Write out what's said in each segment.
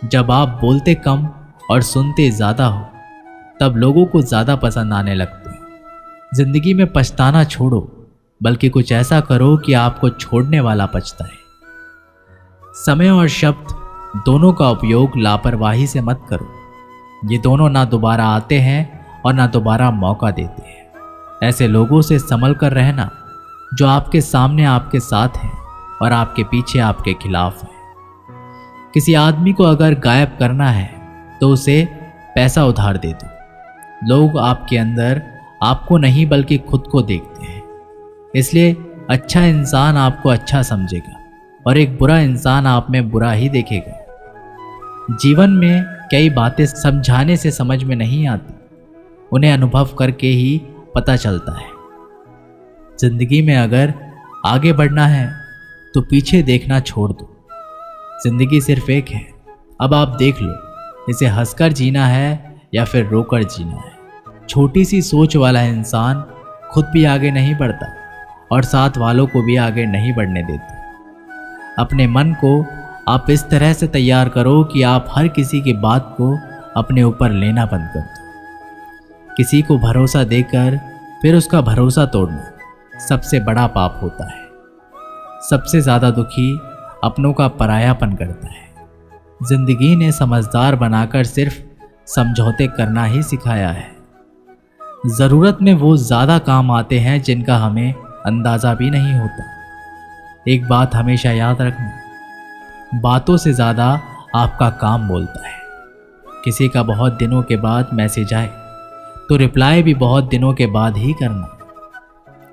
जब आप बोलते कम और सुनते ज़्यादा हो तब लोगों को ज़्यादा पसंद आने लगते हो। जिंदगी में पछताना छोड़ो, बल्कि कुछ ऐसा करो कि आपको छोड़ने वाला पछताए। समय और शब्द दोनों का उपयोग लापरवाही से मत करो। ये दोनों ना दोबारा आते हैं और ना दोबारा मौका देते हैं। ऐसे लोगों से संभल कर रहना जो आपके सामने आपके साथ हैं और आपके पीछे आपके खिलाफ हैं। किसी आदमी को अगर गायब करना है तो उसे पैसा उधार दे दो। लोग आपके अंदर आपको नहीं बल्कि खुद को देखते हैं, इसलिए अच्छा इंसान आपको अच्छा समझेगा और एक बुरा इंसान आप में बुरा ही देखेगा। जीवन में कई बातें समझाने से समझ में नहीं आती, उन्हें अनुभव करके ही पता चलता है। जिंदगी में अगर आगे बढ़ना है तो पीछे देखना छोड़ दो। जिंदगी सिर्फ एक है, अब आप देख लो इसे हंसकर जीना है या फिर रोकर जीना है। छोटी सी सोच वाला इंसान खुद भी आगे नहीं बढ़ता और साथ वालों को भी आगे नहीं बढ़ने देता। अपने मन को आप इस तरह से तैयार करो कि आप हर किसी की बात को अपने ऊपर लेना बंद कर दो। किसी को भरोसा देकर फिर उसका भरोसा तोड़ना सबसे बड़ा पाप होता है। सबसे ज़्यादा दुखी अपनों का परायापन करता है। जिंदगी ने समझदार बनाकर सिर्फ समझौते करना ही सिखाया है। ज़रूरत में वो ज़्यादा काम आते हैं जिनका हमें अंदाज़ा भी नहीं होता। एक बात हमेशा याद रखना, बातों से ज़्यादा आपका काम बोलता है। किसी का बहुत दिनों के बाद मैसेज आए तो रिप्लाई भी बहुत दिनों के बाद ही करना।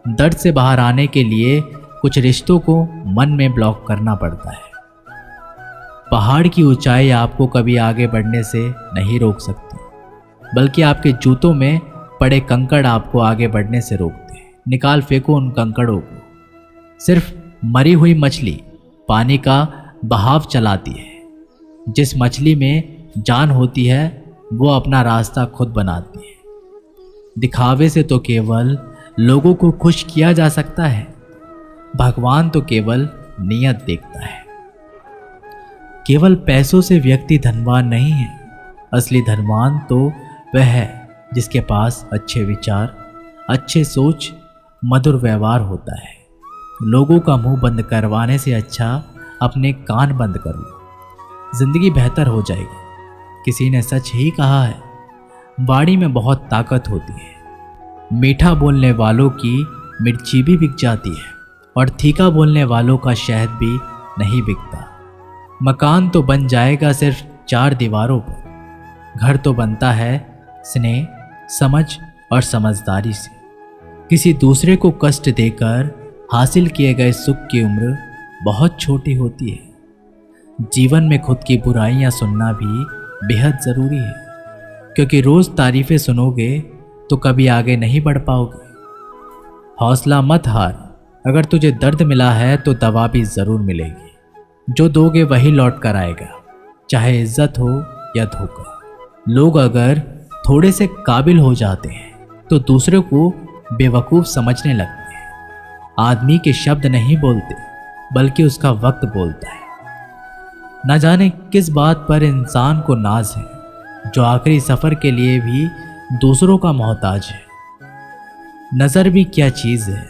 दर्द से बाहर आने के लिए कुछ रिश्तों को मन में ब्लॉक करना पड़ता है। पहाड़ की ऊंचाई आपको कभी आगे बढ़ने से नहीं रोक सकती, बल्कि आपके जूतों में पड़े कंकड़ आपको आगे बढ़ने से रोकते हैं। निकाल फेंको उन कंकड़ों को। सिर्फ मरी हुई मछली पानी का बहाव चलाती है। जिस मछली में जान होती है वो अपना रास्ता खुद बनाती है। दिखावे से तो केवल लोगों को खुश किया जा सकता है। भगवान तो केवल नियत देखता है। केवल पैसों से व्यक्ति धनवान नहीं है। असली धनवान तो वह है जिसके पास अच्छे विचार, अच्छे सोच, मधुर व्यवहार होता है। लोगों का मुंह बंद करवाने से अच्छा अपने कान बंद कर लो, जिंदगी बेहतर हो जाएगी। किसी ने सच ही कहा है, वाणी में बहुत ताकत होती है। मीठा बोलने वालों की मिर्ची भी बिक जाती है और तीखा बोलने वालों का शहद भी नहीं बिकता। मकान तो बन जाएगा सिर्फ 4 दीवारों पर, घर तो बनता है स्नेह, समझ और समझदारी से। किसी दूसरे को कष्ट देकर हासिल किए गए सुख की उम्र बहुत छोटी होती है। जीवन में खुद की बुराइयां सुनना भी बेहद ज़रूरी है, क्योंकि रोज़ तारीफ़ें सुनोगे तो कभी आगे नहीं बढ़ पाओगे। हौसला मत हार, अगर तुझे दर्द मिला है तो दवा भी ज़रूर मिलेगी। जो दोगे वही लौट कर आएगा, चाहे इज्जत हो या धोखा। लोग अगर थोड़े से काबिल हो जाते हैं तो दूसरे को बेवकूफ़ समझने लगते हैं। आदमी के शब्द नहीं बोलते, बल्कि उसका वक्त बोलता है। न जाने किस बात पर इंसान को नाज है, जो आखिरी सफ़र के लिए भी दूसरों का मोहताज है। नज़र भी क्या चीज़ है,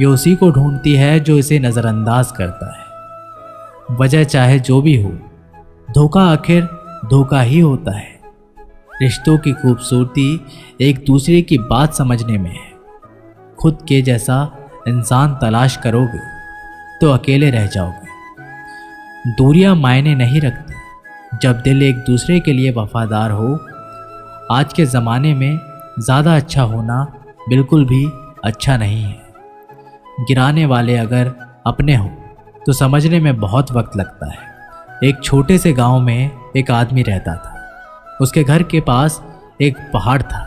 ये उसी को ढूंढती है जो इसे नज़रअंदाज करता है। वजह चाहे जो भी हो, धोखा आखिर धोखा ही होता है। रिश्तों की खूबसूरती एक दूसरे की बात समझने में है। खुद के जैसा इंसान तलाश करोगे तो अकेले रह जाओगे। दूरियां मायने नहीं रखती जब दिल एक दूसरे के लिए वफादार हो। आज के ज़माने में ज़्यादा अच्छा होना बिल्कुल भी अच्छा नहीं है। गिराने वाले अगर अपने हो तो समझने में बहुत वक्त लगता है। एक छोटे से गांव में एक आदमी रहता था। उसके घर के पास एक पहाड़ था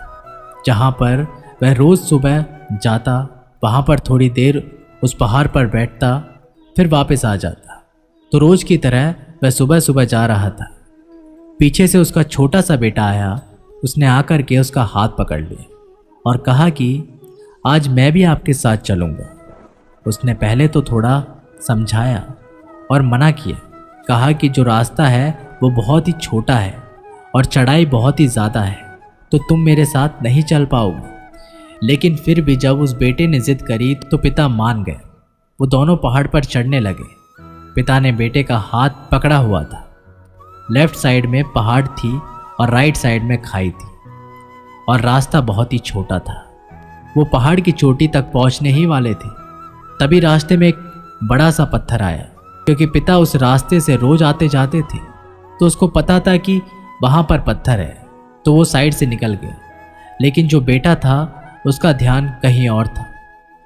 जहां पर वह रोज़ सुबह जाता, वहां पर थोड़ी देर उस पहाड़ पर बैठता, फिर वापस आ जाता। तो रोज़ की तरह वह सुबह सुबह जा रहा था। पीछे से उसका छोटा सा बेटा आया। उसने आकर के उसका हाथ पकड़ लिया और कहा कि आज मैं भी आपके साथ चलूँगा। उसने पहले तो थोड़ा समझाया और मना किया, कहा कि जो रास्ता है वो बहुत ही छोटा है और चढ़ाई बहुत ही ज़्यादा है, तो तुम मेरे साथ नहीं चल पाओगे। लेकिन फिर भी जब उस बेटे ने जिद करी तो पिता मान गए। वो दोनों पहाड़ पर चढ़ने लगे। पिता ने बेटे का हाथ पकड़ा हुआ था। लेफ्ट साइड में पहाड़ थी और राइट साइड में खाई थी और रास्ता बहुत ही छोटा था। वो पहाड़ की चोटी तक पहुंचने ही वाले थे, तभी रास्ते में एक बड़ा सा पत्थर आया। क्योंकि पिता उस रास्ते से रोज आते जाते थे तो उसको पता था कि वहाँ पर पत्थर है, तो वो साइड से निकल गया। लेकिन जो बेटा था उसका ध्यान कहीं और था,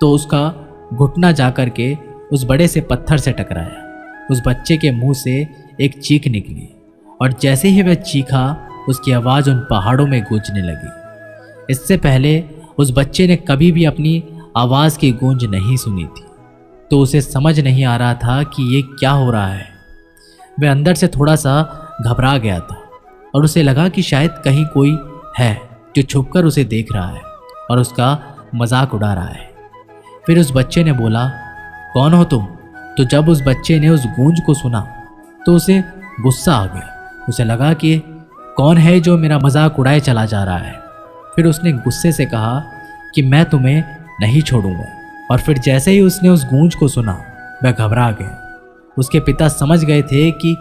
तो उसका घुटना जाकर के उस बड़े से पत्थर से टकराया। उस बच्चे के मुंह से एक चीख निकली और जैसे ही वह चीखा उसकी आवाज़ उन पहाड़ों में गूंजने लगी। इससे पहले उस बच्चे ने कभी भी अपनी आवाज़ की गूंज नहीं सुनी थी, तो उसे समझ नहीं आ रहा था कि ये क्या हो रहा है। वह अंदर से थोड़ा सा घबरा गया था और उसे लगा कि शायद कहीं कोई है जो छुपकर उसे देख रहा है और उसका मजाक उड़ा रहा है। फिर उस बच्चे ने बोला, कौन हो तुम? तो जब उस बच्चे ने उस गूंज को सुना तो उसे गुस्सा आ गया। उसे लगा कि कौन है जो मेरा मजाक उड़ाए चला जा रहा है। फिर उसने गुस्से से कहा कि मैं तुम्हें नहीं छोड़ूंगा। और फिर जैसे ही उसने उस गूंज को सुना वह घबरा गया। उसके पिता समझ गए थे कि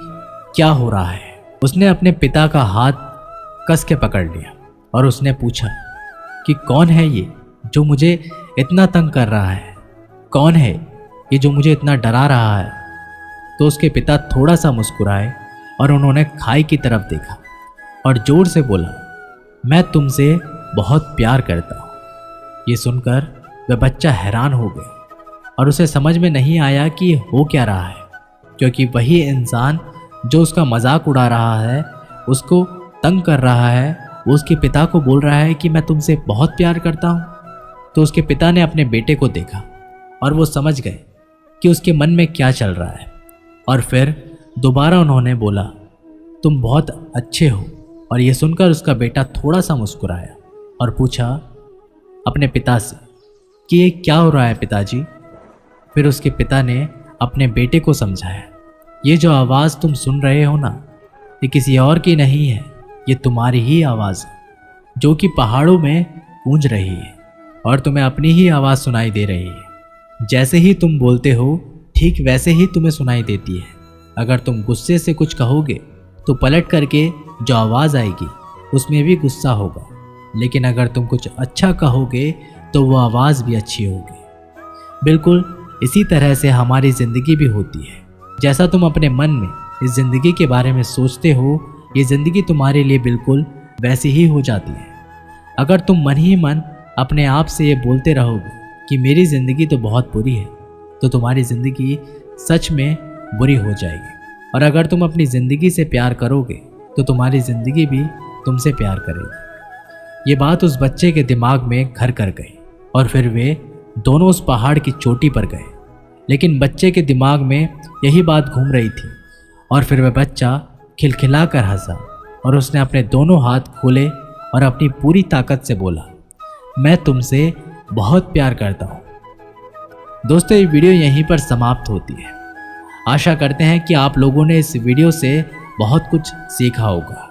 क्या हो रहा है। उसने अपने पिता का हाथ कस के पकड़ लिया और उसने पूछा कि कौन है ये जो मुझे इतना तंग कर रहा है? कौन है ये जो मुझे इतना डरा रहा है? तो उसके पिता थोड़ा सा मुस्कुराए और उन्होंने खाई की तरफ देखा और जोर से बोला, मैं तुमसे बहुत प्यार करता हूँ। ये सुनकर वह बच्चा हैरान हो गया और उसे समझ में नहीं आया कि ये हो क्या रहा है, क्योंकि वही इंसान जो उसका मजाक उड़ा रहा है, उसको तंग कर रहा है, वो उसके पिता को बोल रहा है कि मैं तुमसे बहुत प्यार करता हूँ। तो उसके पिता ने अपने बेटे को देखा और वो समझ गए कि उसके मन में क्या चल रहा है। और फिर दोबारा उन्होंने बोला, तुम बहुत अच्छे हो। और ये सुनकर उसका बेटा थोड़ा सा मुस्कुराया और पूछा अपने पिता से कि ये क्या हो रहा है पिताजी। फिर उसके पिता ने अपने बेटे को समझाया, ये जो आवाज़ तुम सुन रहे हो ना, ये किसी और की नहीं है, ये तुम्हारी ही आवाज़ है जो कि पहाड़ों में गूंज रही है और तुम्हें अपनी ही आवाज़ सुनाई दे रही है। जैसे ही तुम बोलते हो ठीक वैसे ही तुम्हें सुनाई देती है। अगर तुम गुस्से से कुछ कहोगे तो पलट करके जो आवाज़ आएगी उसमें भी गुस्सा होगा, लेकिन अगर तुम कुछ अच्छा कहोगे तो वो आवाज़ भी अच्छी होगी। बिल्कुल इसी तरह से हमारी ज़िंदगी भी होती है। जैसा तुम अपने मन में इस ज़िंदगी के बारे में सोचते हो, ये ज़िंदगी तुम्हारे लिए बिल्कुल वैसी ही हो जाती है। अगर तुम मन ही मन अपने आप से ये बोलते रहोगे कि मेरी ज़िंदगी तो बहुत बुरी है, तो तुम्हारी ज़िंदगी सच में बुरी हो जाएगी। और अगर तुम अपनी ज़िंदगी से प्यार करोगे तो तुम्हारी ज़िंदगी भी तुमसे प्यार करेगी। ये बात उस बच्चे के दिमाग में घर कर गई और फिर वे दोनों उस पहाड़ की चोटी पर गए। लेकिन बच्चे के दिमाग में यही बात घूम रही थी और फिर वह बच्चा खिलखिला कर हंसा और उसने अपने दोनों हाथ खोले और अपनी पूरी ताकत से बोला, मैं तुमसे बहुत प्यार करता हूँ। दोस्तों, ये वीडियो यहीं पर समाप्त होती है। आशा करते हैं कि आप लोगों ने इस वीडियो से बहुत कुछ सीखा होगा।